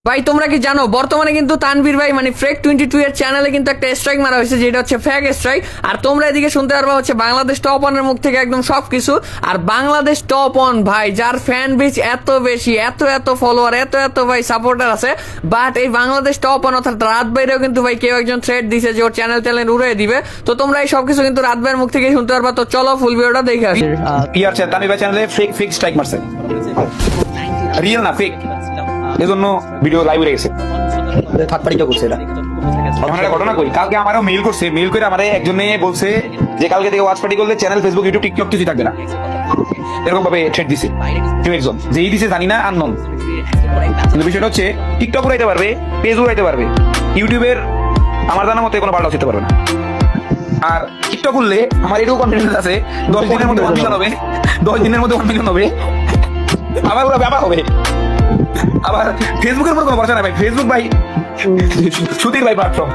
ভাই তোমরা কি জানো বর্তমানে কিন্তু তানভীর ভাই মানে ফ্রেক 22 এর চ্যানেলে কিন্তু একটা স্ট্রাইক মারা হয়েছে, যেটা হচ্ছে ফ্যাক স্ট্রাইক। আর তোমরা এদিকে শুনতে পারবা হচ্ছে বাংলাদেশ টপ ওয়ানের মুখ থেকে একদম সবকিছু। আর বাংলাদেশ টপ ওয়ান ভাই, যার ফ্যান বেস এত বেশি, এত এত ফলোয়ার, এত এত ভাই সাপোর্টার আছে, বাট এই বাংলাদেশ টপ ওয়ান অর্থাৎ রাত বাইরেও কিন্তু ভাই কেউ একজন থ্রেড দিছে যে ওর চ্যানেল উড়িয়ে দিবে। তো তোমরা এই সবকিছু কিন্তু রাত ভাইয়ের মুখ থেকে শুনতে পারবা। তো চলো ফুল ভিডিওটা দেখে আসি। তানভীর ভাই চ্যানেলে ফেক স্ট্রাইক মারছে, রিয়েল না ফেক, এজন্য ভিডিও লাইভ হয়ে গেছে। থার্ড করছে এটা। এখন একটা ঘটনা কই, কালকে আমারও মেইল করছে, মেইল করে আমারে একজনে বলছে যে কালকে থেকে ওয়াচ পার্টি করলে চ্যানেল, ফেসবুক, ইউটিউব, টিকটক কিছুই থাকবে না, এরকম ভাবে থ্রেট দিছে কেউ একজন। যেই দিছে জানি না, আননোন। কিন্তু বিষয়টা হচ্ছে টিকটক উড়াইতে পারবে, পেজ উড়াইতে পারবে, ইউটিউবের আমার জানা মতে কোনো পাল্টা হতে পারবে না। আর টিকটক উঠলে আমার এটুকু কনফিডেন্স আছে 10 দিনের মধ্যে 1 মিলিয়ন হবে, 10 দিনের মধ্যে 1 মিলিয়ন হবে, আবার ওরা ব্যাপার হবে। আবার ফেসবুকের উপর কোনো ভরসা নাই ভাই, ফেসবুক ভাই সুতির ভাই প্ল্যাটফর্ম।